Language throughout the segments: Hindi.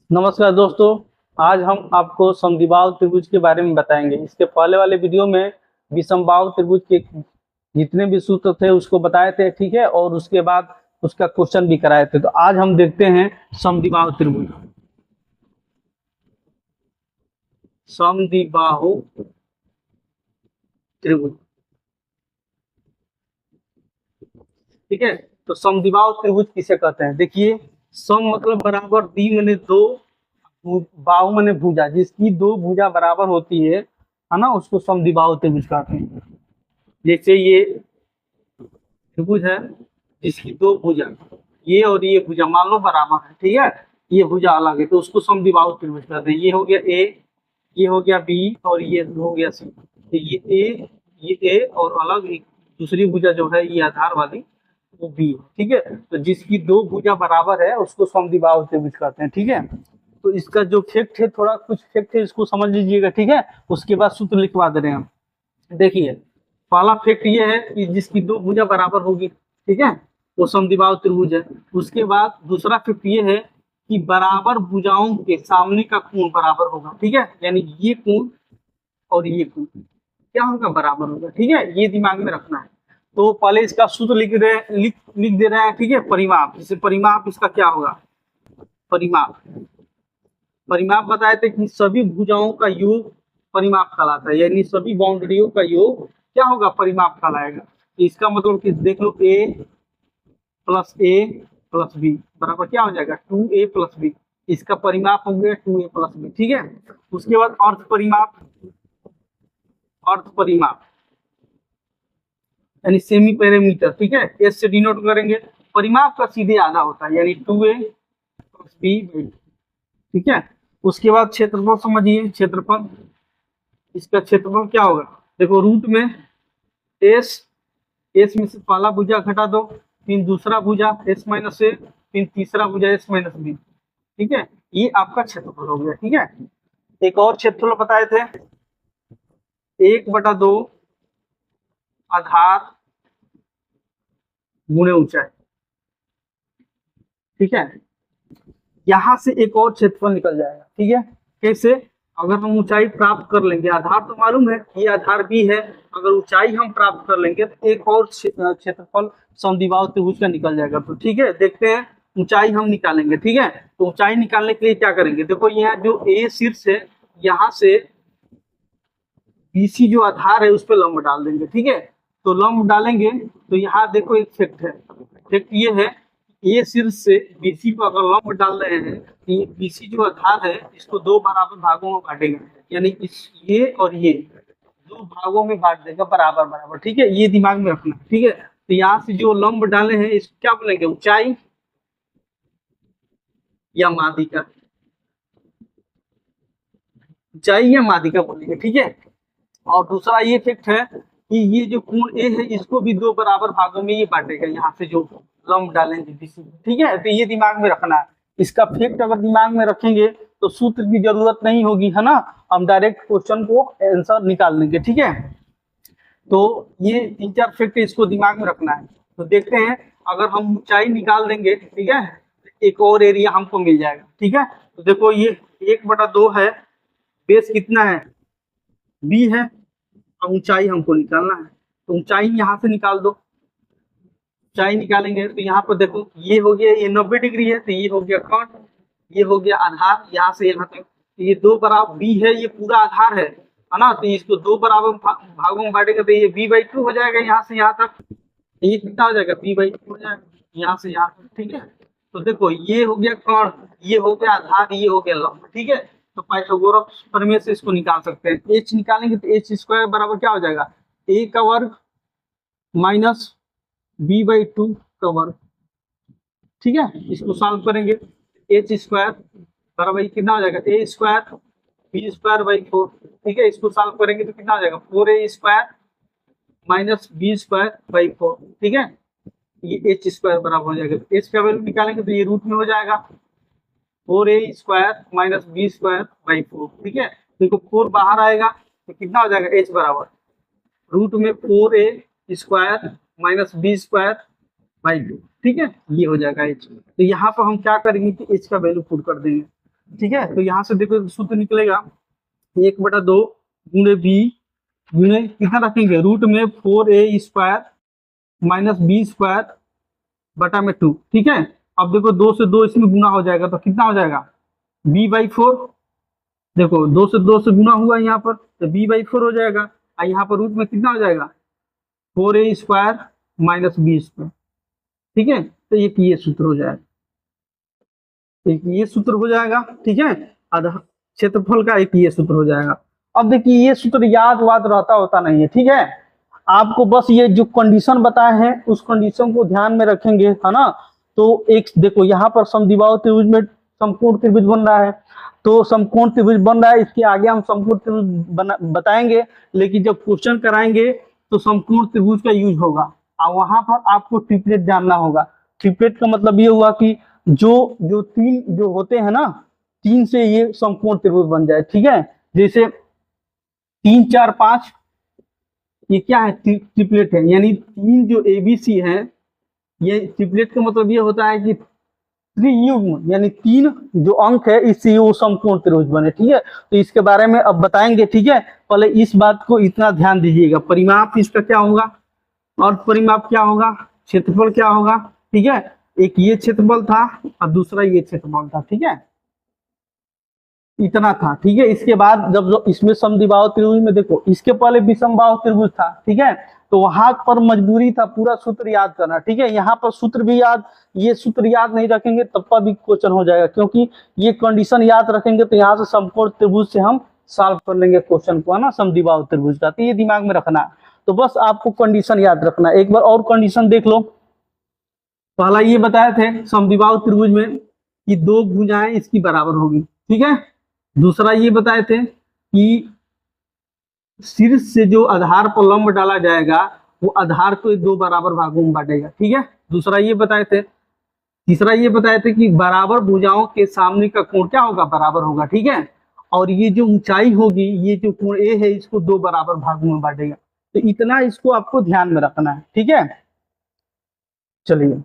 नमस्कार दोस्तों। आज हम आपको समद्विबाहु त्रिभुज के बारे में बताएंगे। इसके पहले वाले वीडियो में विषमबाहु त्रिभुज के जितने भी सूत्र थे उसको बताए थे, ठीक है, और उसके बाद उसका क्वेश्चन भी कराए थे। तो आज हम देखते हैं समद्विबाहु त्रिभुज। समद्विबाहु त्रिभुज, ठीक है। तो समद्विबाहु त्रिभुज किसे कहते हैं? देखिए, सम मतलब बराबर, दी माने दो, बाहु माने भुजा, जिसकी दो भुजा बराबर होती है ना, उसको समद्विबाहु त्रिभुज कहते हैं। जैसे ये त्रिभुज है जिसकी दो भुजा, ये और ये भुजा मान लो बराबर है, ठीक है, ये भुजा अलग है तो उसको समद्विबाहु त्रिभुज कहते हैं। ये हो गया ए, ये हो गया बी और ये हो गया सी। तो ये ए और अलग एक दूसरी भुजा जो है ये आधार वाली वो बी है, ठीक है। तो जिसकी दो भुजा बराबर है उसको समद्विबाहु त्रिभुज कहते हैं, ठीक है। तो इसका जो फैक्ट है, थोड़ा कुछ फैक्ट है, इसको समझ लीजिएगा, ठीक है। उसके बाद सूत्र लिखवा दे रहे हैं हम। देखिए, पहला फैक्ट ये है कि जिसकी दो भुजा बराबर होगी, ठीक है, वो समद्विबाहु त्रिभुज है। उसके बाद दूसरा फैक्ट ये है कि बराबर भुजाओं के सामने का कोण बराबर होगा, ठीक है। यानी ये कोण और ये कोण क्या होगा? बराबर होगा, ठीक है। ये दिमाग में रखना है। तो पहले इसका सूत्र लिख दे रहे हैं, ठीक है। परिमाप, जैसे परिमाप इसका क्या होगा? परिमाप, परिमाप बताए थे कि सभी भुजाओं का योग परिमाप कहलाता है, यानी सभी बाउंड्रियों का योग क्या होगा? परिमाप कहलाएगा। इसका मतलब कि देख लो, ए प्लस बी बराबर क्या हो जाएगा? 2a plus B. इसका परिमाप हो गया 2a प्लस बी, ठीक है। उसके बाद अर्थ परिमाप, अर्थ परिमाप यानी सेमी पैरामीटर, ठीक है, एस से डिनोट करेंगे। परिमाप का सीधे आधा होता है, यानी 2a प्लस बी, ठीक है। उसके बाद क्षेत्रफल समझिए, क्षेत्रफल, इसका क्षेत्रफल क्या होगा? देखो, रूट में एस, एस में से पहला भुजा घटा दो, फिर दूसरा भुजा एस माइनस ए, फिर तीसरा भुजा एस माइनस बी, ठीक है। ये आपका क्षेत्रफल हो गया, ठीक है। एक और क्षेत्रफल बताए थे, 1/2 आधार गुणे ऊंचाई, ठीक है। यहां से एक और क्षेत्रफल निकल जाएगा, ठीक है। कैसे? अगर हम ऊंचाई प्राप्त कर लेंगे, आधार तो मालूम है, ये आधार भी है, अगर ऊंचाई हम प्राप्त कर लेंगे तो एक और क्षेत्रफल समद्विबाहु त्रिभुज का निकल जाएगा। तो ठीक है, देखते हैं, ऊंचाई हम निकालेंगे, ठीक है। तो ऊंचाई निकालने के लिए क्या करेंगे? देखो, यहाँ जो ए शीर्ष है, यहाँ से बीसी जो आधार है उस पर लंब डाल देंगे, ठीक है। तो लंब डालेंगे तो यहाँ देखो एक फैक्ट है, फैक्ट ये है, ये शीर्ष से बीसी को अगर लंब डाल रहे हैं तो ये बीसी जो आधार है इसको दो बराबर भागों में बांटेगा, यानी इस ये और ये दो भागों में बांट देगा बराबर बराबर, ठीक है। ये दिमाग में रखना, ठीक है। तो यहाँ से जो लंब डाले हैं इसको क्या बोलेंगे? ऊंचाई या माध्यिका, ऊंचाई या माध्यिका बोलेंगे, ठीक है। और दूसरा ये फैक्ट है कि ये जो कोण ए है इसको भी दो बराबर भागों में ये बांटेगा, यहाँ से जो लंब डालेंगे बीसी, ठीक है। तो ये दिमाग में रखना है। इसका फैक्ट अगर दिमाग में रखेंगे तो सूत्र की जरूरत नहीं होगी, है ना। हम डायरेक्ट क्वेश्चन को आंसर निकाल लेंगे, ठीक है। तो ये 3-4 फैक्ट इसको दिमाग में रखना है। तो देखते हैं, अगर हम ऊंचाई निकाल देंगे, ठीक है, एक और एरिया हमको मिल जाएगा, ठीक है। तो देखो, ये 1/2 है, बेस कितना है? बी है, अब ऊंचाई हमको निकालना है। तो ऊंचाई यहाँ से निकाल दो, ऊंचाई निकालेंगे तो यहाँ पर देखो, ये हो गया, ये 90 डिग्री है, तो ये हो गया कट, ये हो गया आधार यहाँ से यहाँ तक। तो ये दो बराबर, बी है ये पूरा आधार है ना। तो इसको दो बराबर भागों में बांटेगा तो ये b/2 हो जाएगा, यहाँ से यहाँ तक। ये कितना हो जाएगा? b/2 हो जाएगा, यहाँ से यहाँ तक, ठीक है। तो देखो, ये हो गया कर्ण, ये हो गया आधार, ये हो गया लंब, ठीक है। तो पाइथागोरस प्रमेय से इसको निकाल सकते हैं। एच निकालेंगे तो एच स्क्वायर बराबर क्या हो जाएगा? ए का वर्ग माइनस b/2 का वर्ग, ठीक है। इसको सॉल्व करेंगे, एच स्क्वायर बराबर कितना हो जाएगा? ए स्क्वायर b²/4, ठीक है। इसको सॉल्व करेंगे तो कितना हो जाएगा? 4a² माइनस b²/4, ठीक है। ये एच स्क्वायर बराबर हो जाएगा। एच का वैल्यू निकालेंगे तो ये रूट में हो जाएगा 4a² माइनस b²/4, ठीक है। देखो, 4 बाहर आएगा तो कितना हो जाएगा? एच बराबर रूट में 4a² माइनस b²/2, ठीक है। ये हो जाएगा एच। तो यहाँ पर हम क्या करेंगे कि एच का वैल्यू पुट कर देंगे। ठीक है, तो यहाँ से देखो सूत्र निकलेगा 1/2 गुणे बी गुणे कितना रखेंगे रूट में 4a² माइनस b² बटा में 2। ठीक है, अब देखो 2 से 2 इसमें गुना हो जाएगा तो कितना हो जाएगा b/4। देखो 2 से 2 से गुना हुआ यहाँ पर तो b/4 हो जाएगा और यहाँ पर रूट में कितना हो जाएगा 4a² माइनस b²। ठीक है, तो ये सूत्र हो जाएगा, एक ये सूत्र हो जाएगा। ठीक है, आधा क्षेत्रफल का एक ये सूत्र हो जाएगा। अब देखिए ये सूत्र याद वाद रहता होता नहीं है। ठीक है, आपको बस ये जो कंडीशन बताए हैं उस कंडीशन को ध्यान में रखेंगे, है ना। तो एक देखो यहाँ पर समद्विबाहु त्रिभुज में समकोण त्रिभुज बन रहा है, तो समकोण त्रिभुज बन रहा है, इसके आगे हम समकोण त्रिभुज बताएंगे, लेकिन जब क्वेश्चन कराएंगे तो समकोण त्रिभुज का यूज होगा और वहां पर आपको ट्रिपलेट जानना होगा। ट्रिपलेट का मतलब ये हुआ कि जो तीन जो होते हैं ना, 3 से ये समकोण त्रिभुज बन जाए। ठीक है, जैसे 3 4 5 ये क्या है ट्रिपलेट है, यानी 3 जो ABC है, ये ट्रिपलेट का मतलब ये होता है कि त्रियुग्म यानी 3 जो अंक है इससे वो समकोण त्रिभुज बने। ठीक है, तो इसके बारे में अब बताएंगे। ठीक है, पहले इस बात को इतना ध्यान दीजिएगा, परिमाप इसका क्या होगा और परिमाप क्या होगा, क्षेत्रफल क्या होगा। ठीक है, एक ये क्षेत्रफल था और दूसरा ये क्षेत्रफल था। ठीक है, इतना था। ठीक है, इसके बाद जब इसमें समद्विबाहु त्रिभुज में देखो इसके पहले विषमबाहु त्रिभुज था। ठीक है, तो वहां पर मजबूरी था पूरा सूत्र याद करना। ठीक है, यहाँ पर सूत्र भी याद, ये सूत्र याद नहीं रखेंगे तब पर भी क्वेश्चन हो जाएगा, क्योंकि ये कंडीशन याद रखेंगे तो यहाँ से समकोण त्रिभुज से हम सॉल्व कर लेंगे क्वेश्चन को, है ना, समद्विबाहु त्रिभुज का। तो ये दिमाग में रखना है, तो बस आपको कंडीशन याद रखना है। एक बार और कंडीशन देख लो। पहला ये बताए थे समद्विबाहु त्रिभुज में कि 2 भुजाएं इसकी बराबर होगी। ठीक है, दूसरा ये बताए थे कि शीर्ष से जो आधार पर लंब डाला जाएगा वो आधार को 2 बराबर भागों में बांटेगा। ठीक है, दूसरा ये बताए थे। तीसरा ये बताए थे कि बराबर भुजाओं के सामने का कोण क्या होगा, बराबर होगा। ठीक है, और ये जो ऊंचाई होगी, ये जो कोण ए है, इसको 2 बराबर भागों में बांटेगा। तो इतना इसको आपको ध्यान में रखना है। ठीक है, चलिए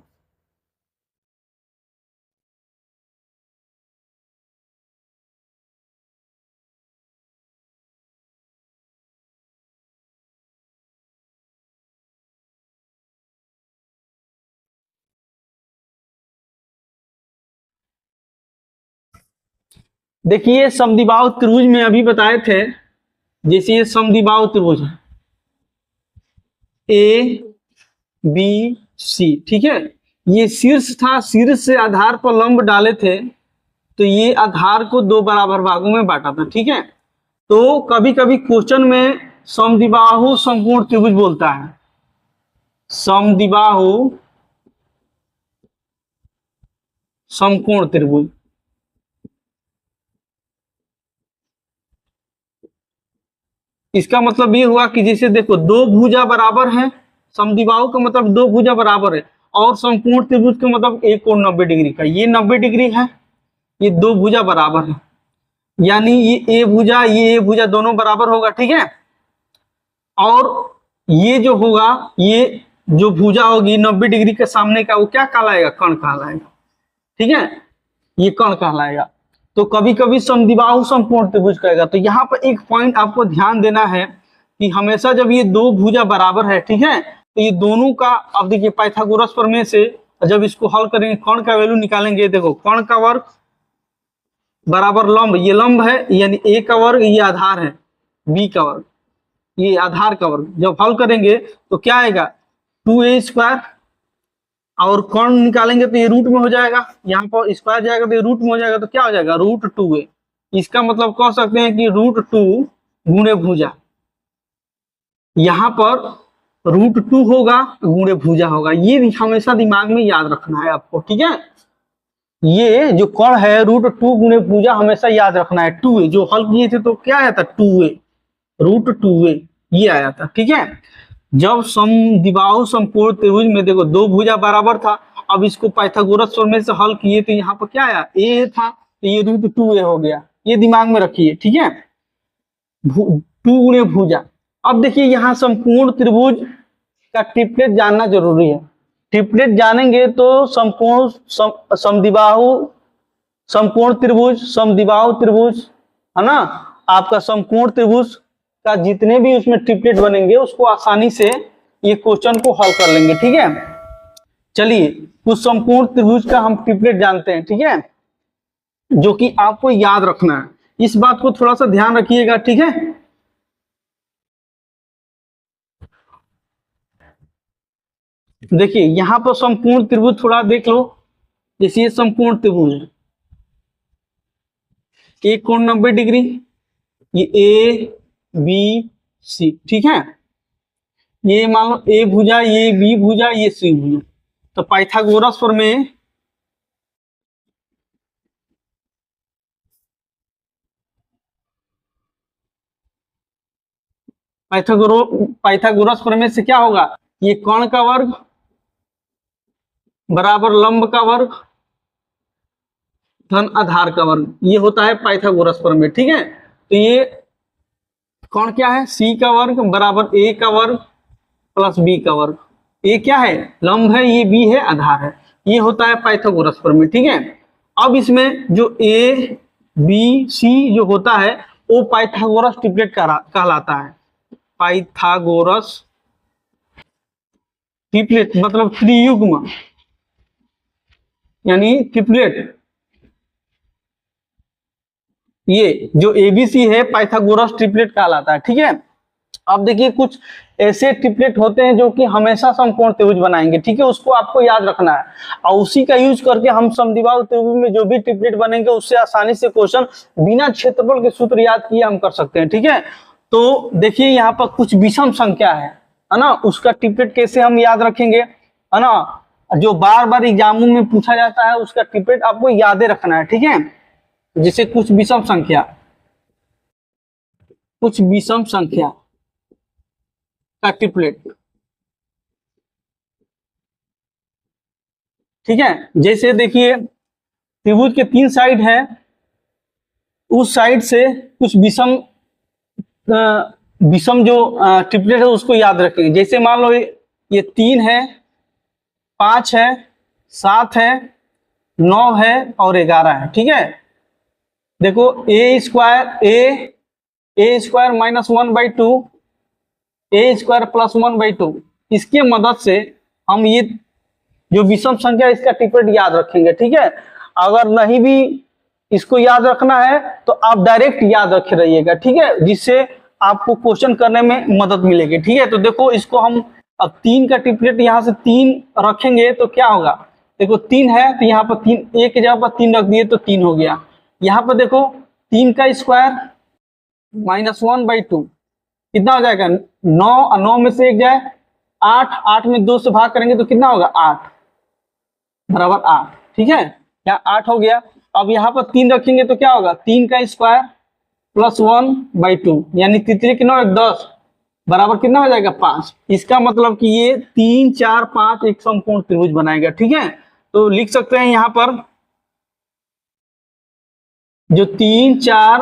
देखिए समद्विबाहु त्रिभुज में अभी बताए थे, जैसे ये समद्विबाहु त्रिभुज है ABC। ठीक है, ये शीर्ष था, शीर्ष से आधार पर लंब डाले थे तो ये आधार को 2 बराबर भागों में बांटा था। ठीक है, तो कभी कभी क्वेश्चन में समद्विबाहु समकोण त्रिभुज बोलता है, समद्विबाहु समकोण त्रिभुज। इसका मतलब ये हुआ कि जैसे देखो 2 भुजा बराबर है, समद्विबाहु का मतलब 2 भुजा बराबर है, और समकोण त्रिभुज का मतलब एक कोण 90 डिग्री का, ये 90 डिग्री है, ये 2 भुजा बराबर है, यानी ये ए भुजा दोनों बराबर होगा। ठीक है, और ये जो होगा, ये जो भुजा होगी 90 डिग्री के सामने का वो क्या कहलाएगा, कर्ण कहलाएगा। ठीक है, ये कर्ण कहलाएगा। तो कभी कभी समद्विबाहु समकोण त्रिभुज कहेगा। तो यहाँ पर एक पॉइंट आपको ध्यान देना है कि हमेशा जब ये 2 भुजा बराबर है, ठीक है, तो ये दोनों का, अब देखिए पाइथागोरस प्रमेय से जब इसको हल करेंगे कर्ण का वैल्यू निकालेंगे, देखो कर्ण का वर्ग बराबर लंब, ये लंब है यानी ए का वर्ग, ये आधार है बी का वर्ग, ये आधार का वर्ग। जब हल करेंगे तो क्या आएगा 2a², और कर्ण निकालेंगे तो ये रूट में हो जाएगा, यहाँ पर स्क्वायर जाएगा तो ये रूट में हो जाएगा, तो क्या हो जाएगा √2a। इसका मतलब कह सकते हैं कि √2 गुणे भुजा, यहाँ पर √2 होगा गुणे भुजा होगा। ये हमेशा दिमाग में याद रखना है आपको। ठीक है, ये जो कर्ण है √2 गुणे भुजा हमेशा याद रखना है। 2a जो हल किए थे तो क्या आया था 2a, √2a ये आया था। ठीक है, जब समद्विबाहु समकोण त्रिभुज में देखो 2 भुजा बराबर था, अब इसको पाइथागोरस प्रमेय से हल किए तो यहाँ पर क्या आया a था, तो ये √2a हो गया। ये दिमाग में रखिए। ठीक है, 2 गुणे भुजा। अब देखिए यहाँ समकोण त्रिभुज का ट्रिपलेट जानना जरूरी है। ट्रिपलेट जानेंगे तो समकोण समद्विबाहु समकोण त्रिभुज, समद्विबाहु त्रिभुज, है ना, आपका समकोण त्रिभुज का जितने भी उसमें ट्रिपलेट बनेंगे उसको आसानी से ये क्वेश्चन को हल कर लेंगे। ठीक है, चलिए कुछ समकोण त्रिभुज का हम ट्रिपलेट जानते हैं। ठीक है, जो कि आपको याद रखना है, इस बात को थोड़ा सा ध्यान रखिएगा। ठीक है, देखिए यहां पर समकोण त्रिभुज थोड़ा देख लो। जैसे ये समकोण त्रिभुज है, एक कोण 90 डिग्री, ये ए बी सी। ठीक है, ये मान लो ए भुजा, ये बी भुजा, ये सी भुजा। तो पाइथागोरस प्रमेय, पाइथागोरस प्रमेय से क्या होगा, ये कर्ण का वर्ग बराबर लंब का वर्ग धन आधार का वर्ग, ये होता है पाइथागोरस प्रमेय। ठीक है, तो ये कर्ण क्या है, सी का वर्ग बराबर ए का वर्ग प्लस बी का वर्ग। ए क्या है, लंब है, ये बी है, आधार है, ये होता है पाइथागोरस प्रमेय। ठीक है, अब इसमें जो ए बी सी जो होता है वो पाइथागोरस ट्रिपलेट कहलाता है। पाइथागोरस ट्रिपलेट मतलब त्रियुग्म यानी ट्रिपलेट। ये जो एबीसी है पाइथागोरस ट्रिपलेट कहलाता है। ठीक है, अब देखिए कुछ ऐसे ट्रिपलेट होते हैं जो कि हमेशा समकोण त्रिभुज बनाएंगे। ठीक है, उसको आपको याद रखना है और उसी का यूज करके हम समद्विबाहु त्रिभुज में जो भी ट्रिपलेट बनेंगे उससे आसानी से क्वेश्चन बिना क्षेत्रफल के सूत्र याद किए हम कर सकते हैं। ठीक है, तो देखिए यहाँ पर कुछ विषम संख्या है ना, उसका ट्रिपलेट कैसे हम याद रखेंगे, है ना, जो बार बार एग्जामों में पूछा जाता है उसका ट्रिपलेट आपको याद रखना है। ठीक है, जैसे कुछ विषम संख्या का ट्रिपलेट। ठीक है, जैसे देखिए त्रिभुज के 3 साइड है, उस साइड से कुछ विषम जो ट्रिपलेट है उसको याद रखेंगे। जैसे मान लो ये 3 है, 5 है, 7 है, 9 है और 11 है। ठीक है, देखो ए स्क्वायर माइनस 1/2, ए स्क्वायर प्लस 1/2, इसके मदद से हम ये जो विषम संख्या इसका ट्रिपलेट याद रखेंगे। ठीक है, अगर नहीं भी इसको याद रखना है तो आप डायरेक्ट याद रखे रहिएगा। ठीक है, जिससे आपको क्वेश्चन करने में मदद मिलेगी। ठीक है, तो देखो इसको हम अब 3 का ट्रिपलेट यहाँ से 3 रखेंगे तो क्या होगा, देखो 3 है तो यहाँ पर 3, एक की जगह पर 3 रख दिए तो 3 हो गया। यहाँ पर देखो 3 का स्क्वायर माइनस 1/2 कितना हो जाएगा, 9, 9 में से 1 जाए 8, 8 में 2 से भाग करेंगे तो कितना होगा, 8 बराबर 8। ठीक है, यहाँ 8 हो गया। अब यहाँ पर 3 रखेंगे तो क्या होगा, 3 का स्क्वायर प्लस 1/2 यानी 3 के 9 10 बराबर कितना हो जाएगा, 5। इसका मतलब कि ये 3 4 5 एक समकोण त्रिभुज बनाएगा। ठीक है, तो लिख सकते हैं यहाँ पर जो 3 4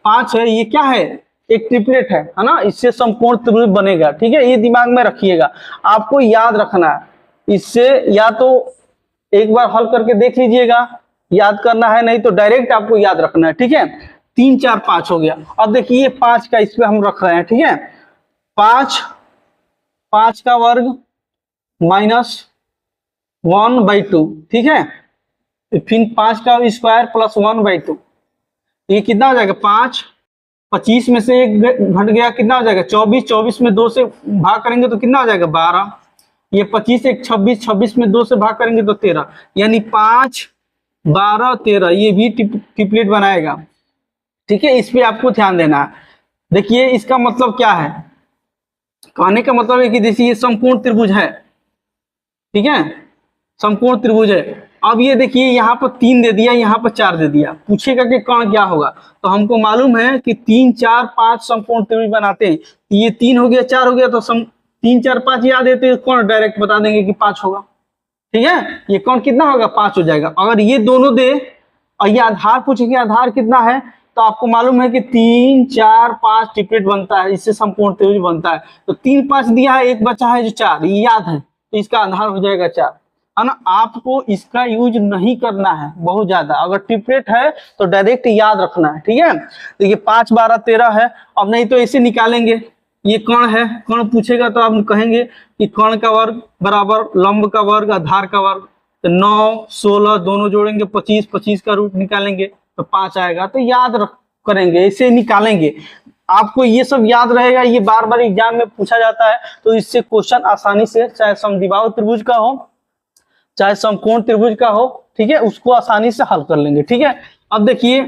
5 है ये क्या है, एक ट्रिपलेट है ना, इससे समकोण त्रिभुज बनेगा। ठीक है, ये दिमाग में रखिएगा, आपको याद रखना है। इससे या तो एक बार हल करके देख लीजिएगा, याद करना है, नहीं तो डायरेक्ट आपको याद रखना है। ठीक है, 3 4 5 हो गया। अब देखिए 5 का इस पे हम रख रहे हैं। ठीक है, 5 का वर्ग माइनस 1/2। ठीक है, फिर 5 का स्क्वायर प्लस 1/2, ये कितना हो जाएगा, 5, 25 में से 1 घट गया, कितना हो जाएगा 24, 24 में 2 से भाग करेंगे तो कितना हो जाएगा 12, ये 25 1 26, 26 में 2 से भाग करेंगे तो 13, यानी 5 12 13 ये भी ट्रिपलेट बनाएगा। ठीक है, इस पे आपको ध्यान देना है। देखिए इसका मतलब क्या है, कहने का मतलब है कि जैसे ये समकोण त्रिभुज है। ठीक है, समकोण त्रिभुज है। अब ये देखिए यहाँ पर 3 दे दिया, यहाँ पर 4 दे दिया, पूछेगा कि कर्ण क्या होगा, तो हमको मालूम है कि 3 4 5 समकोण त्रिभुज बनाते हैं। ये 3 हो गया, 4 हो गया, तो 3 4 5 याद है तो कर्ण डायरेक्ट बता देंगे कि 5 होगा। ठीक है, ये कर्ण कितना होगा, 5 हो जाएगा। अगर ये दोनों दे और ये आधार पूछेंगे आधार कितना है, तो आपको मालूम है कि 3 4 5 ट्रिपलेट बनता है, इससे समकोण त्रिभुज बनता है। तो 3 5 दिया है, एक बचा है जो 4, ये याद है, तो इसका आधार हो जाएगा 4। है ना। आपको इसका यूज नहीं करना है बहुत ज्यादा, अगर ट्रिपलेट है तो डायरेक्ट याद रखना है, ठीक है। तो ये 5 12 13 है। अब नहीं तो ऐसे निकालेंगे, ये कण है, कण पूछेगा तो आप कहेंगे कि कण का वर्ग बराबर लंब का वर्ग आधार का वर्ग, तो 9 16 दोनों जोड़ेंगे 25, 25 का रूट निकालेंगे तो 5 आएगा। तो याद करेंगे, ऐसे निकालेंगे, आपको ये सब याद रहेगा, ये बार बार एग्जाम में पूछा जाता है। तो इससे क्वेश्चन आसानी से, चाहे समद्विबाहु त्रिभुज का हो चाहे समकोण त्रिभुज का हो, ठीक है, उसको आसानी से हल कर लेंगे, ठीक है। अब देखिए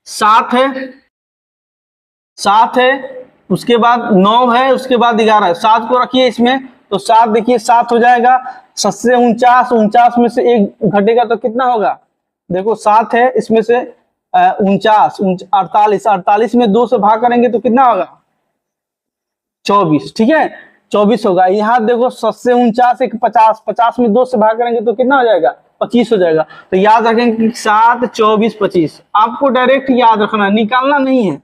7 है, उसके बाद 9 है, उसके बाद 11 है, 7 को रखिए इसमें, तो 7 देखिए 7 हो जाएगा। 7 से 49, 49 में से 1 घटेगा तो कितना होगा, देखो 7 है, इसमें से 49 48, 48 में 2 से भाग करेंगे तो कितना होगा 24, ठीक है 24 होगा। यहाँ देखो 7 से 49 एक 50, 50 में 2 से भाग करेंगे तो कितना हो जाएगा 25 हो जाएगा। तो याद रखेंगे कि 7 24 25, आपको डायरेक्ट याद रखना, निकालना नहीं है,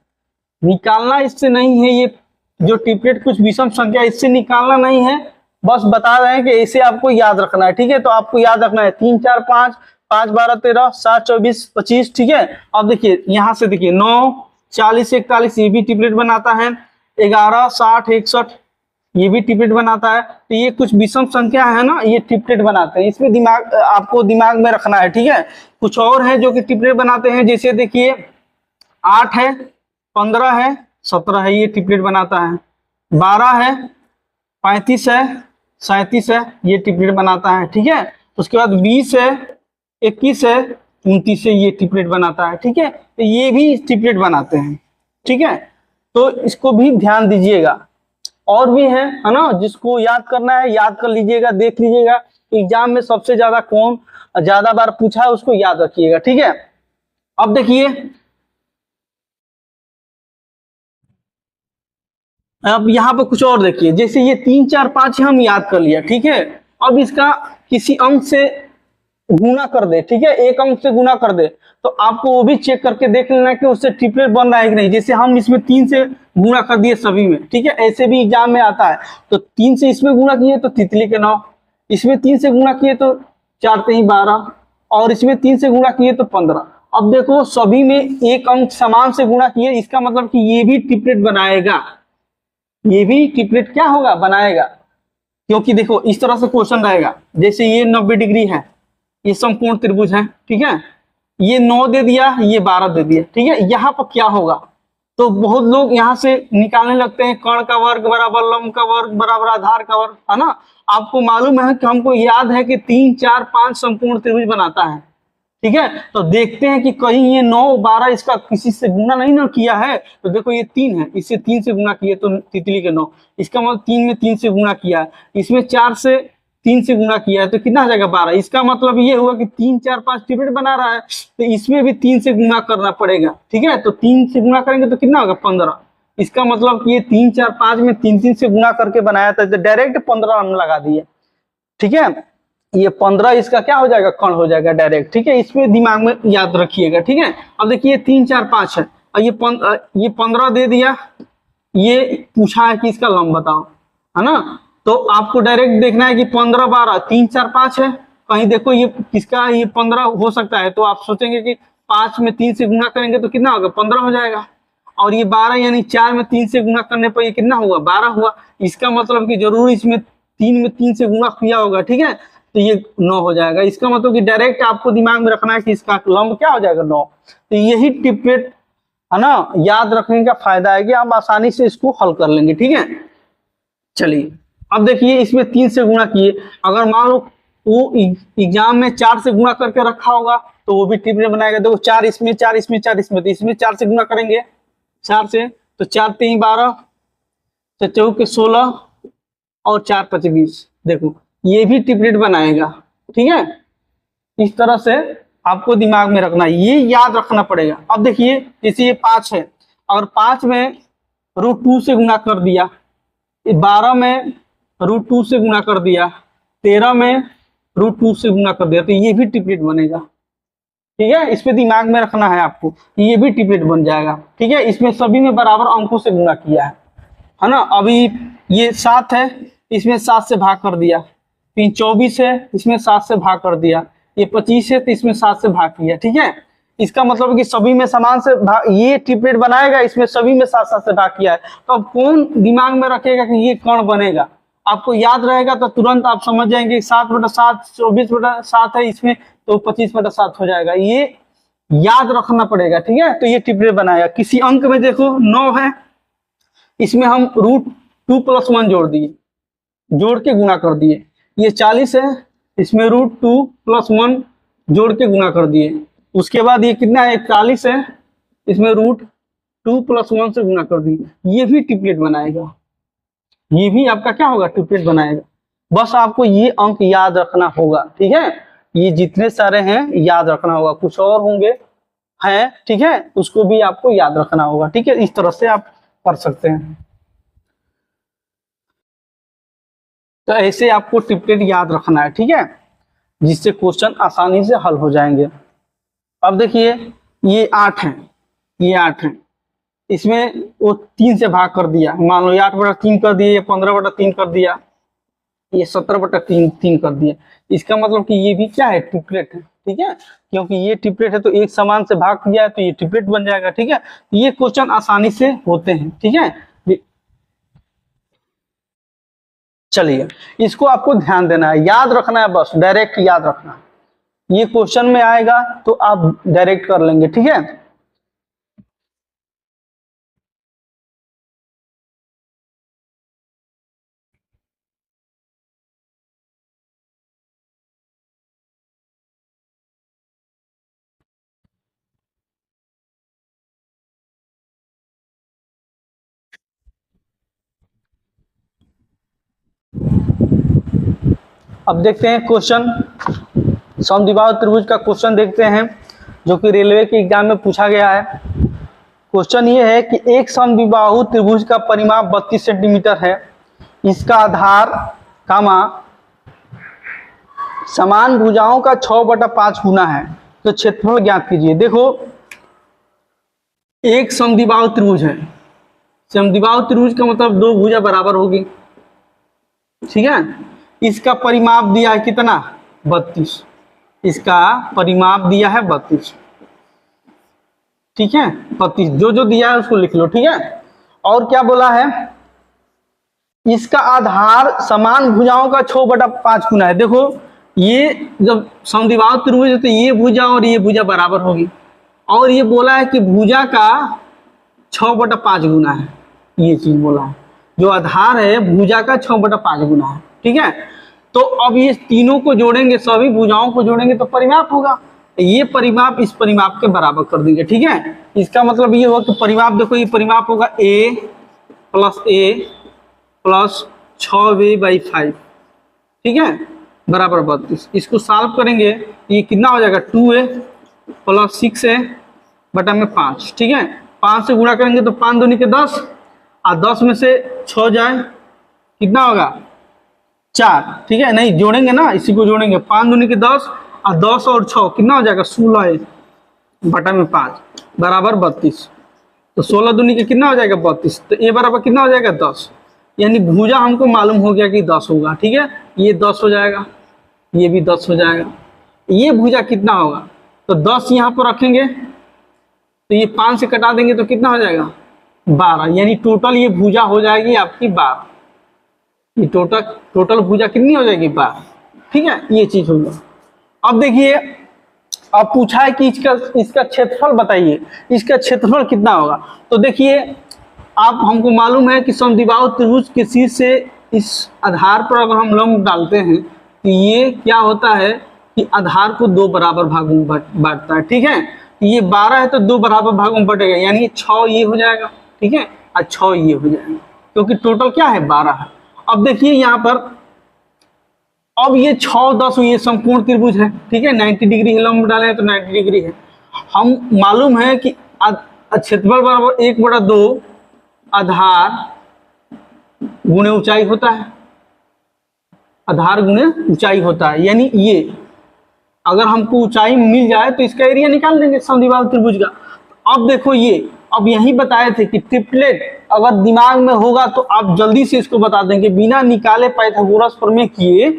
निकालना इससे नहीं है, ये जो ट्रिपलेट कुछ विषम संख्या इससे निकालना नहीं है, बस बता रहे हैं कि ऐसे आपको याद रखना है, ठीक है। तो आपको याद रखना है 3 4 5 5 12 13 7 24 25, ठीक है। अब देखिए यहाँ से देखिए 9 40 41 ये भी ट्रिपलेट बनाता है, 11 60 61 ये भी ट्रिपलेट बनाता है। तो ये कुछ विषम संख्या है ना, ये ट्रिपलेट बनाते हैं, इसमें दिमाग आपको दिमाग में रखना है, ठीक है। कुछ और है जो कि ट्रिपलेट बनाते हैं, जैसे देखिए 8 है 15 है 17 है, ये ट्रिपलेट बनाता है। 12 है 35 है 37 है, ये ट्रिपलेट बनाता है, ठीक है। उसके बाद 20 है 21 है 29 है, ये ट्रिपलेट बनाता है, ठीक है। तो ये भी ट्रिपलेट बनाते हैं, ठीक है। तो इसको भी ध्यान दीजिएगा, और भी है ना, जिसको याद करना है याद कर लीजिएगा, देख लीजिएगा एग्जाम में सबसे ज्यादा कौन ज्यादा बार पूछा है उसको याद रखिएगा, ठीक है। अब देखिए अब यहाँ पे कुछ और देखिए, जैसे ये 3 4 5 हम याद कर लिया, ठीक है। अब इसका किसी अंक से गुना कर दे, ठीक है, एक अंक से गुना कर दे, तो आपको वो भी चेक करके देख लेना कि उससे ट्रिपलेट बन रहा है कि नहीं। जैसे हम इसमें 3 से गुना कर दिए सभी में, ठीक है, ऐसे भी एग्जाम में आता है। तो 3 से इसमें गुना किए तो तितली के 9, इसमें 3 से गुना किए तो 4 3 12, और इसमें 3 से गुना किए तो 15। अब देखो सभी में एक अंक समान से गुणा किए, इसका मतलब कि ये भी ट्रिपलेट बनाएगा, ये भी ट्रिपलेट क्या होगा बनाएगा। क्योंकि देखो इस तरह से क्वेश्चन रहेगा, जैसे ये 90 डिग्री है, ये समकोण त्रिभुज है, ठीक है, ये 9 दे दिया, ये 12 दे दिया, ठीक है। यहाँ पर क्या होगा, तो बहुत लोग यहाँ से निकालने लगते हैं कर्ण का वर्ग बराबर लंब का वर्ग बराबर आधार का वर्ग, है ना। आपको मालूम है कि हमको याद है कि 3 4 5 समकोण त्रिभुज बनाता है, ठीक है। तो देखते हैं कि कहीं ये 9 12 इसका किसी से गुना नहीं ना किया है। तो देखो ये 3 है, इससे 3 से गुना किए तो तितली के 9, इसका मतलब 3 में 3 से गुना किया है, इसमें 4 से 3 से गुना किया है तो कितना हो जाएगा 12। इसका मतलब ये हुआ कि 3 4 5 ट्रिपलेट बना रहा है, तो इसमें भी 3 से गुना करना पड़ेगा, ठीक है। तो 3 से गुना करेंगे तो कितना होगा 15। इसका मतलब कि ये 3 4 5 में 3 3 से गुना करके बनाया था, तो डायरेक्ट 15 हम लगा दिए, ठीक है। ये 15 इसका क्या हो जाएगा कर्ण हो जाएगा डायरेक्ट, ठीक है। इसमें दिमाग में याद रखिएगा, ठीक है। अब देखिए 3 4 5 है और ये 15 दे दिया, ये पूछा है कि इसका लंब बताओ, है ना। तो आपको डायरेक्ट देखना है कि 15 12 3 4 5 है, कहीं देखो ये किसका ये 15 हो सकता है, तो आप सोचेंगे कि 5 में 3 से गुना करेंगे तो कितना होगा 15 हो जाएगा, और ये 12 यानी 4 में 3 से गुना करने पर ये कितना हुआ 12 हुआ। इसका मतलब कि जरूर इसमें 3 में 3 से गुना किया होगा, ठीक है, तो ये 9 हो जाएगा। इसका मतलब कि डायरेक्ट आपको दिमाग में रखना है कि इसका लंब क्या हो जाएगा 9। तो यही ट्रिपलेट है ना, याद रखने का फायदा है कि आप आसानी से इसको हल कर लेंगे, ठीक है। चलिए अब देखिए इसमें 3 से गुणा किए, अगर मान लो वो एग्जाम में 4 से गुणा करके रखा होगा तो वो भी ट्रिपलेट बनाएगा। देखो 4 इसमें 4 इसमें 4 इसमें, तो इसमें 4 से गुणा करेंगे 4 से, तो 4 3 12, 4 चौके 16 और 4 5 20, देखो ये भी ट्रिपलेट बनाएगा, ठीक है। इस तरह से आपको दिमाग में रखना, ये याद रखना पड़ेगा। अब देखिए जैसे ये 5 है, और 5 में √2 से गुणा कर दिया, 12 में √2 से गुणा कर दिया, 13 में √2 से गुणा कर दिया, तो ये भी ट्रिपलेट बनेगा, ठीक है। इस पे दिमाग में रखना है आपको, ये भी ट्रिपलेट बन जाएगा, ठीक है। इसमें सभी में बराबर अंकों से गुणा किया है ना। अभी ये 7 है, इसमें 7 से भाग कर दिया, 3 24 है, इसमें 7 से भाग कर दिया। ये 25 है तो इसमें 7 से भाग किया। ठीक है, इसका मतलब है कि सभी में समान से भाग, ये ट्रिपलेट बनाएगा, इसमें सभी में 7-7 से भाग किया है। तो अब कौन दिमाग में रखेगा कि ये कौन बनेगा? आपको याद रहेगा तो तुरंत आप समझ जाएंगे 7/7 24/7 है इसमें, तो 25/7 हो जाएगा। ये याद रखना पड़ेगा। ठीक है, तो ये ट्रिपलेट बनाएगा। किसी अंक में देखो 9 है, इसमें हम √2 + 1 जोड़ दिए, जोड़ के गुणा कर दिए। ये 40 है, इसमें √2 + 1 जोड़ के गुणा कर दिए। उसके बाद ये कितना है 41 है, इसमें √2 + 1 से गुणा कर दिए। ये भी ट्रिपलेट बनाएगा, ये भी आपका क्या होगा? ट्रिपलेट बनाएगा। बस आपको ये अंक याद रखना होगा। ठीक है, ये जितने सारे हैं याद रखना होगा, कुछ और होंगे हैं, ठीक है, उसको भी आपको याद रखना होगा। ठीक है, इस तरह से आप कर सकते हैं। तो ऐसे आपको ट्रिपलेट याद रखना है। ठीक है, जिससे क्वेश्चन आसानी से हल हो जाएंगे। अब देखिए ये 8 है, ये 8 है, इसमें वो 3 से भाग कर दिया। मान लो ये 8/3 कर दिया, ये 15/3 कर दिया, ये 17/3 कर दिया। इसका मतलब कि ये भी क्या है? ट्रिपलेट है। ठीक है, क्योंकि ये ट्रिपलेट है तो एक समान से भाग किया है तो ये ट्रिपलेट बन जाएगा। ठीक है, ये क्वेश्चन आसानी से होते हैं। ठीक है, चलिए इसको आपको ध्यान देना है, याद रखना है, बस डायरेक्ट याद रखना है। ये क्वेश्चन में आएगा तो आप डायरेक्ट कर लेंगे। ठीक है, अब देखते हैं क्वेश्चन। समद्विबाहु त्रिभुज का क्वेश्चन देखते हैं, जो कि रेलवे के एग्जाम में पूछा गया है। क्वेश्चन ये है कि एक समद्विबाहु त्रिभुज का परिमाप 32 सेंटीमीटर है, इसका आधार कामा समान भुजाओं का 6/5 गुना है, तो क्षेत्रफल ज्ञात कीजिए। देखो एक समद्विबाहु त्रिभुज है, समद्विबाहु त्रिभुज का मतलब 2 भुजा बराबर होगी। ठीक है, इसका परिमाप दिया है कितना? 32, इसका परिमाप दिया है 32। ठीक है, 32 जो जो दिया है उसको लिख लो। ठीक है, और क्या बोला है? इसका आधार समान भुजाओं का 6/5 गुना है। देखो ये जब समद्विबाहु त्रिभुज है तो ये भुजा और ये भुजा बराबर होगी, और ये बोला है कि भुजा का 6/5 गुना है, ये चीज बोला है। जो आधार है भुजा का 6/5 गुना है। ठीक है, तो अब ये तीनों को जोड़ेंगे, सभी भुजाओं को जोड़ेंगे तो परिमाप होगा। ये परिमाप इस परिमाप के बराबर कर देंगे। ठीक है, इसका मतलब ये होगा कि परिमाप, देखो ये परिमाप होगा a + 6b/5। ठीक है, बराबर 32। इसको सॉल्व करेंगे, ये कितना हो जाएगा? 2a + 6a/5। ठीक है, 5 से गुणा करेंगे तो 5 दूनी के 10, और 10 में से 6 जाए कितना होगा? 4। ठीक है, नहीं जोड़ेंगे ना, इसी को जोड़ेंगे। 5 दूनी के 10, और 10 और 6 कितना हो जाएगा? 16a/5 बराबर 32। तो 16 दूनी के कितना हो जाएगा? 32। तो a बराबर कितना हो जाएगा? 10। यानी भुजा हमको मालूम हो गया कि 10 होगा। ठीक है, ये 10 हो जाएगा, ये भी 10 हो जाएगा। ये भुजा कितना होगा? तो 10 यहाँ पर रखेंगे तो ये 5 से कटा देंगे तो कितना हो जाएगा? 12। यानी टोटल ये भुजा हो जाएगी आपकी 12। ये टोटल भुजा कितनी हो जाएगी? 12। ठीक है, ये चीज होगा। अब देखिए, अब पूछा है कि इसका क्षेत्रफल बताइए, इसका क्षेत्रफल कितना होगा। तो देखिए आप, हमको मालूम है कि समद्विबाहु त्रिभुज के शीर्ष से इस आधार पर अगर हम लंब डालते हैं तो ये क्या होता है कि आधार को 2 बराबर भागों में बांटता है। ठीक है, ये 12 है तो 2 बराबर भागों में बटेगा, यानी 6 ये हो जाएगा। ठीक है, और 6 ये हो जाएगा, क्योंकि टोटल क्या है? 12 है। अब देखिए यहाँ पर, अब ये 6 10 ये समकोण त्रिभुज है। ठीक है, 90 डिग्री लंब डाले हैं तो 90 डिग्री है। हम मालूम है कि क्षेत्रफल बराबर 1/2 आधार गुणे ऊंचाई होता है, आधार गुणे ऊंचाई होता है। यानी ये अगर हमको ऊंचाई मिल जाए तो इसका एरिया निकाल देंगे समद्विबाहु त्रिभुज का। अब देखो ये, अब यही बताए थे कि ट्रिपलेट अगर दिमाग में होगा तो आप जल्दी से इसको बता देंगे, बिना निकाले पाइथागोरस प्रमेय किए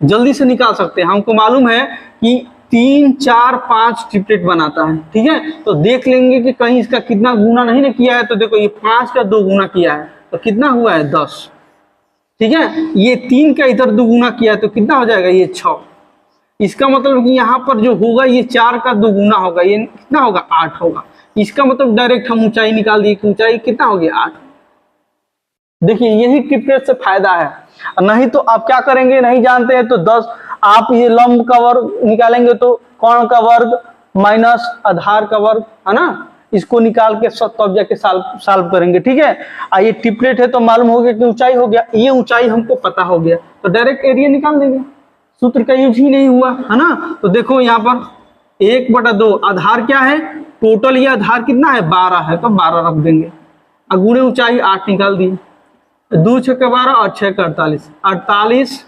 जल्दी से निकाल सकते हैं। हमको मालूम है कि 3, 4, 5 ट्रिपलेट बनाता है, ठीक है। तो देख लेंगे कि कहीं इसका कितना गुना नहीं ना किया है। तो देखो ये 5 का 2 गुना किया है तो कितना हुआ है 10, ठीक है। ये 3 का इधर 2 गुना किया है तो कितना हो जाएगा ये 6। इसका मतलब कि यहाँ पर जो होगा ये 4 का 2 गुना होगा, ये कितना होगा 8 होगा। इसका मतलब डायरेक्ट हम ऊंचाई निकाल दिए कि ऊंचाई कितना हो गया 8। देखिए यही ट्रिपलेट से फायदा है। नहीं तो आप क्या करेंगे, नहीं जानते हैं तो 10 आप ये लंब का वर्ग निकालेंगे तो कोण का वर्ग माइनस आधार का वर्ग, है ना, इसको निकाल के तब जाके सॉल्व करेंगे, ठीक है। ये ट्रिपलेट है तो मालूम हो गया कि ऊंचाई हो गया, ये ऊंचाई हमको पता हो गया तो डायरेक्ट एरिया निकाल देंगे, सूत्र का यूज ही नहीं हुआ, है ना। तो देखो यहाँ पर 1/2 आधार क्या है, टोटल ये आधार कितना है 12 है तो 12 रख देंगे, गुणे ऊंचाई 8 निकाल दिए, 2 × 12 और 6 × 48, 48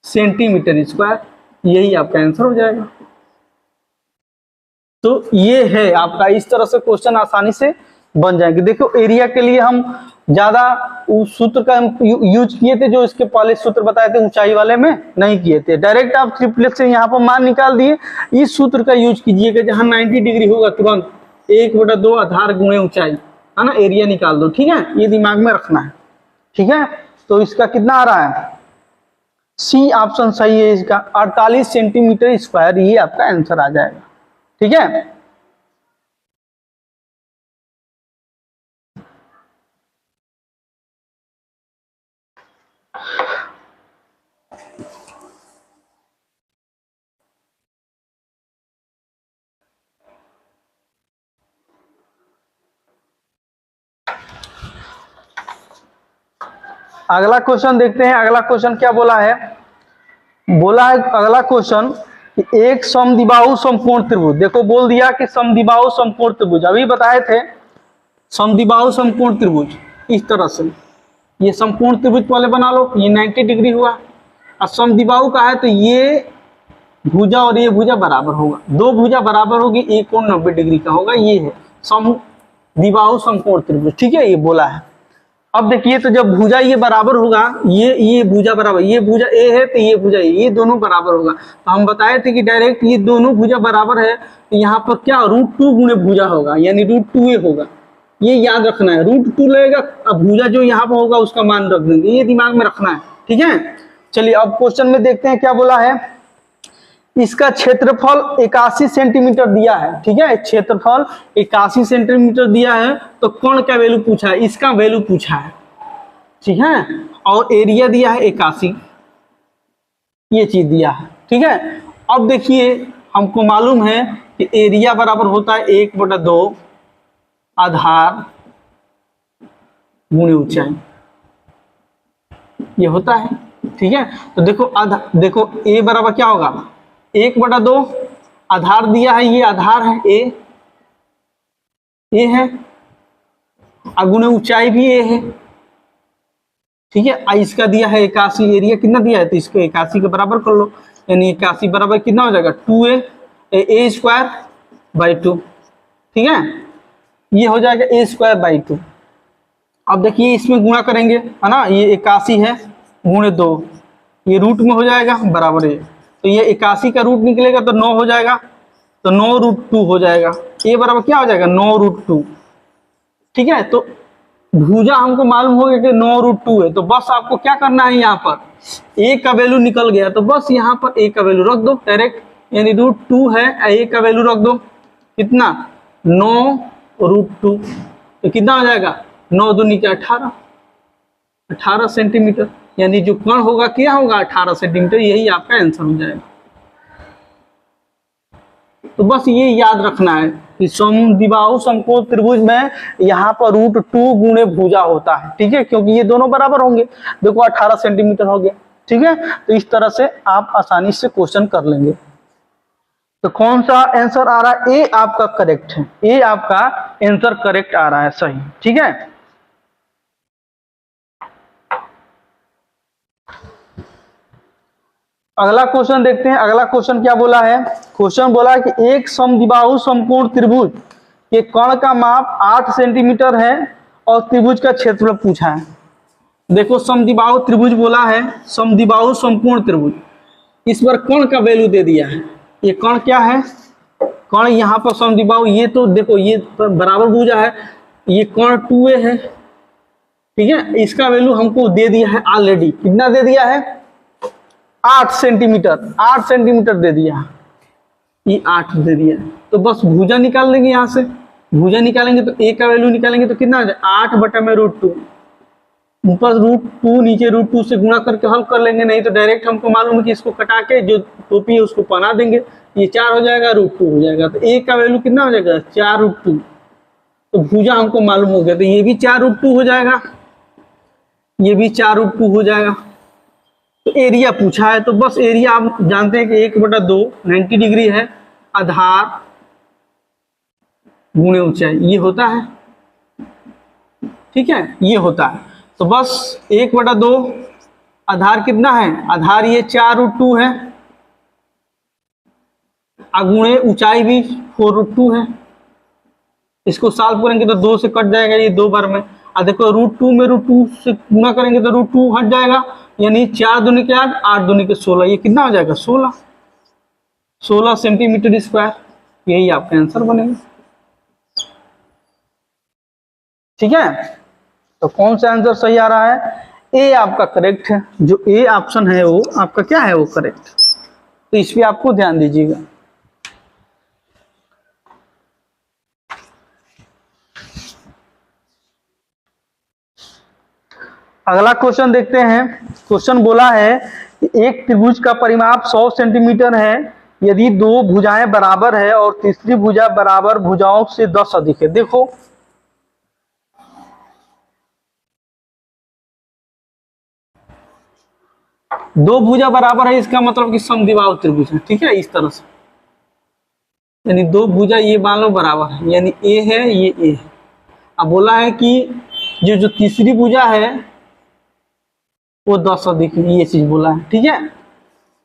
सेंटीमीटर स्क्वायर, यही आपका आंसर हो जाएगा। तो ये है आपका, इस तरह से क्वेश्चन आसानी से बन जाएंगे। देखो एरिया के लिए हम ज्यादा उस सूत्र का हम यूज किए थे, जो इसके पहले सूत्र बताए थे ऊंचाई वाले में नहीं किए थे। डायरेक्ट आप ट्रिपलेट से यहाँ पर मान निकाल दिए। इस सूत्र का यूज कीजिएगा जहां 90 डिग्री होगा तुरंत 1/2 आधार गुणे ऊंचाई, है ना, एरिया निकाल दो, ठीक है। ये दिमाग में रखना है, ठीक है। तो इसका कितना आ रहा है, सी ऑप्शन सही है इसका, 48 सेंटीमीटर स्क्वायर, ये आपका आंसर आ जाएगा, ठीक है। अगला क्वेश्चन देखते हैं। अगला क्वेश्चन क्या बोला है, बोला है अगला क्वेश्चन कि एक समद्विबाहु समकोण त्रिभुज, देखो बोल दिया कि समद्विबाहु समकोण त्रिभुज, अभी बताए थे समद्विबाहु समकोण त्रिभुज इस तरह से, ये समकोण त्रिभुज वाले बना लो, ये 90 डिग्री हुआ। और समद्विबाहु का है तो ये भुजा और ये भुजा बराबर होगा, 2 भुजा बराबर होगी, एक कोण 90 डिग्री का होगा, ये है समद्विबाहु समकोण त्रिभुज, ठीक है, ये बोला है। अब देखिए तो जब भुजा ये बराबर होगा, ये भुजा बराबर, ये भुजा ए है तो ये भुजा ये दोनों बराबर होगा। तो हम बताए थे कि डायरेक्ट ये दोनों भुजा बराबर है तो यहाँ पर क्या √2 गुणे भुजा होगा, यानी √2a होगा, ये याद रखना है। √2 लगेगा, अब भुजा जो यहाँ पर होगा उसका मान रख देंगे, ये दिमाग में रखना है, ठीक है। चलिए अब क्वेश्चन में देखते हैं क्या बोला है। इसका क्षेत्रफल 81 सेंटीमीटर दिया है, ठीक है, क्षेत्रफल 81 सेंटीमीटर दिया है। तो कोण का वैल्यू पूछा है, इसका वैल्यू पूछा है, ठीक है, और एरिया दिया है 81, ये चीज दिया है, ठीक है। अब देखिए हमको मालूम है कि एरिया बराबर होता है 1/2 आधार गुणे ऊंचाई, ये होता है, ठीक है। तो देखो ए बराबर क्या होगा, 1/2 आधार दिया है, ये आधार है ए है, गुणे ऊंचाई भी ए है, ठीक है। इसका दिया है 81, एरिया कितना दिया है तो इसको 81 के बराबर कर लो, यानी 81 बराबर कितना हो जाएगा 2a²/2, ठीक है, ये हो जाएगा a²/2। अब देखिए इसमें गुणा करेंगे, है ना, ये 81 है गुणे 2, ये रूट में हो जाएगा बराबर है, तो ये 81 का रूट निकलेगा तो 9 हो जाएगा, तो 9√2 हो जाएगा, ये बराबर क्या हो जाएगा 9√2, ठीक है। तो भुजा हमको मालूम हो गया कि 9√2 है, तो बस आपको क्या करना है, यहाँ पर a का वैल्यू निकल गया तो बस यहाँ पर a का वैल्यू रख दो डायरेक्ट, यानी √2 है, a का वैल्यू रख दो कितना 9√2, तो कितना हो जाएगा 9 दूनी के 18 सेंटीमीटर, यानी जो कोण होगा क्या होगा 18 सेंटीमीटर, यही आपका आंसर हो जाएगा। तो बस ये याद रखना है कि समद्विबाहु समकोण त्रिभुज में यहाँ पर √2 गुणे भुजा होता है, ठीक है, क्योंकि ये दोनों बराबर होंगे। देखो 18 सेंटीमीटर हो गया, ठीक है। तो इस तरह से आप आसानी से क्वेश्चन कर लेंगे। तो कौन सा आंसर आ रहा है, ए आपका करेक्ट है, ए आपका आंसर करेक्ट आ रहा है, सही, ठीक है। अगला क्वेश्चन देखते हैं। अगला क्वेश्चन क्या बोला है, क्वेश्चन बोला है कि एक समद्विबाहु समकोण त्रिभुज के कोण का माप 8 सेंटीमीटर है और त्रिभुज का क्षेत्रफल पूछा है। देखो समद्विबाहु त्रिभुज बोला है, समद्विबाहु समकोण त्रिभुज, इस पर कोण का वैल्यू दे दिया है। ये कोण क्या है, कोण यहाँ पर समद्विबाहु, ये तो देखो ये बराबर भुजा है, ये कोण 2a है, ठीक है। इसका वैल्यू हमको दे दिया है ऑलरेडी, कितना दे दिया है, 8 सेंटीमीटर, 8 सेंटीमीटर दे दिया, ये 8 दे दिया। तो बस भुजा निकाल लेंगे, यहाँ से भुजा निकालेंगे तो a का वैल्यू निकालेंगे तो कितना आ जाए, 8 बटा में √2, ऊपर √2 नीचे √2 से गुणा करके हल कर लेंगे, नहीं तो डायरेक्ट हमको मालूम है कि इसको कटा के जो टोपी है उसको बना देंगे, ये 4 हो जाएगा, √2 हो जाएगा, तो a का वैल्यू कितना हो जाएगा, 4√2। तो भुजा हमको मालूम हो गया, तो ये भी 4√2 हो जाएगा, ये भी 4√2 हो जाएगा। तो एरिया पूछा है, तो बस एरिया आप जानते हैं कि 1/2 90 डिग्री है, आधार गुणे ऊंचाई, ये होता है, ठीक है, ये होता है। तो बस 1/2 आधार कितना है, आधार ये 4√2 है, गुणे ऊंचाई भी 4√2 है। इसको सॉल्व करेंगे तो 2 से कट जाएगा, ये 2 बार में, देखो √2 में √2 से गुणा करेंगे तो √2 हट जाएगा, यानी 4 दूनी के 8, 8 दूनी के 16, ये कितना हो जाएगा, 16 सेंटीमीटर स्क्वायर, यही आपका आंसर बनेगा, ठीक है। तो कौन सा आंसर सही आ रहा है, ए आपका करेक्ट है, जो ए ऑप्शन है वो आपका क्या है, वो करेक्ट। तो इस पे आपको ध्यान दीजिएगा। अगला क्वेश्चन देखते हैं। क्वेश्चन बोला है कि एक त्रिभुज का परिमाप 100 सेंटीमीटर है यदि 2 भुजाएं बराबर है और तीसरी भुजा बराबर भुजाओं से 10 अधिक है। देखो दो भुजा बराबर है, इसका मतलब कि समद्विबाहु त्रिभुज है, ठीक है, इस तरह से, यानी दो भुजा ये मान लो बराबर है, यानी ए है, ये ए है। अब बोला है कि जो तीसरी भुजा है वो 10 अधिक है, ये चीज बोला है, ठीक है।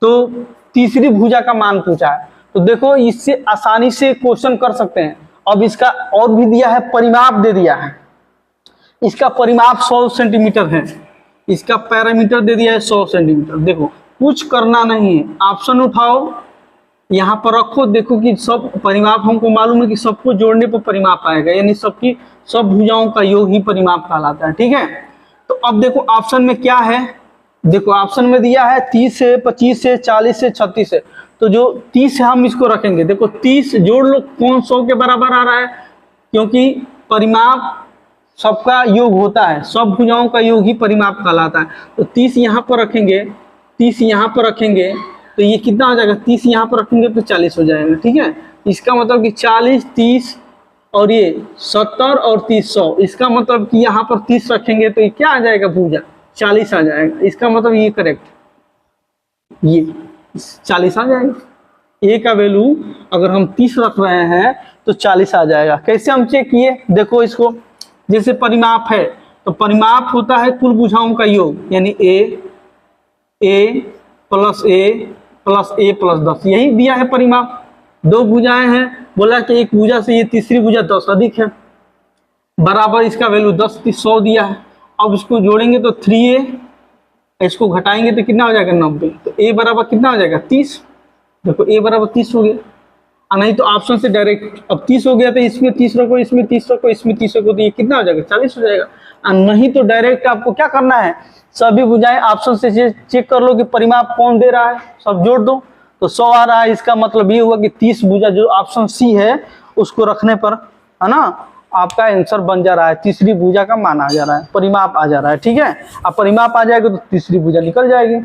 तो तीसरी भुजा का मान पूछा है, तो देखो इससे आसानी से क्वेश्चन कर सकते हैं। अब इसका और भी दिया है, परिमाप दे दिया है, इसका परिमाप 100 सेंटीमीटर है, इसका पैरामीटर दे दिया है 100 सेंटीमीटर। देखो कुछ करना नहीं है, ऑप्शन उठाओ, यहाँ पर रखो, देखो कि सब परिमाप हमको मालूम है कि सबको जोड़ने पर परिमाप आएगा, यानी सबकी सब भुजाओं का योग ही परिमाप कहलाता है, ठीक है। तो अब देखो ऑप्शन में क्या है, देखो ऑप्शन में दिया है 30 से 25 से 40 से 36 से, तो जो 30 है हम इसको रखेंगे। देखो 30 जोड़ लो, कौन 100 के बराबर आ रहा है, क्योंकि परिमाप सबका योग होता है, सब भुजाओं का योग ही परिमाप कहलाता है। तो 30 यहाँ पर रखेंगे, 30 यहाँ पर रखेंगे, तो ये कितना हो जाएगा, 30 यहाँ पर रखेंगे तो 40 हो जाएगा, ठीक है। इसका मतलब कि 40, 30 और ये 70 और 30 100, इसका मतलब कि यहाँ पर 30 रखेंगे तो ये क्या आ जाएगा, भुजा 40 आ जाएगा। इसका मतलब ये करेक्ट, ये 40 आ जाएगा। ए का वैल्यू अगर हम 30 रख रहे हैं तो 40 आ जाएगा। कैसे हम चेक किए, देखो इसको, जैसे परिमाप है तो परिमाप होता है कुल भुजाओं का योग, यानी ए प्लस ए प्लस ए प्लस 10, यही दिया है परिमाप। दो भुजाएं हैं, बोला कि एक भुजा से ये तीसरी भुजा 10 अधिक है, बराबर इसका वैल्यू 10 100 दिया है। अब इसको जोड़ेंगे तो 3a, इसको घटाएंगे तो कितना हो जाएगा, 90। तो a बराबर कितना हो जाएगा, 30। देखो a बराबर 30 हो गया, नहीं तो ऑप्शन से डायरेक्ट, अब 30 हो गया तो इसमें 30 रखो, इसमें 30 रखो, इसमें 30 रखो, तो ये कितना हो जाएगा, 40 हो जाएगा। नहीं तो डायरेक्ट आपको क्या करना है, सभी भुजाएं ऑप्शन से चेक कर लो कि परिमाप कौन दे रहा है, सब जोड़ दो तो 100 आ रहा है। इसका मतलब ये हुआ कि 30 भुजा जो ऑप्शन सी है उसको रखने पर, है ना, आपका आंसर बन जा रहा है, तीसरी भुजा का मान आ जा रहा है, परिमाप आ जा रहा है, ठीक है। अब परिमाप आ जाएगा तो तीसरी भुजा निकल जाएगी।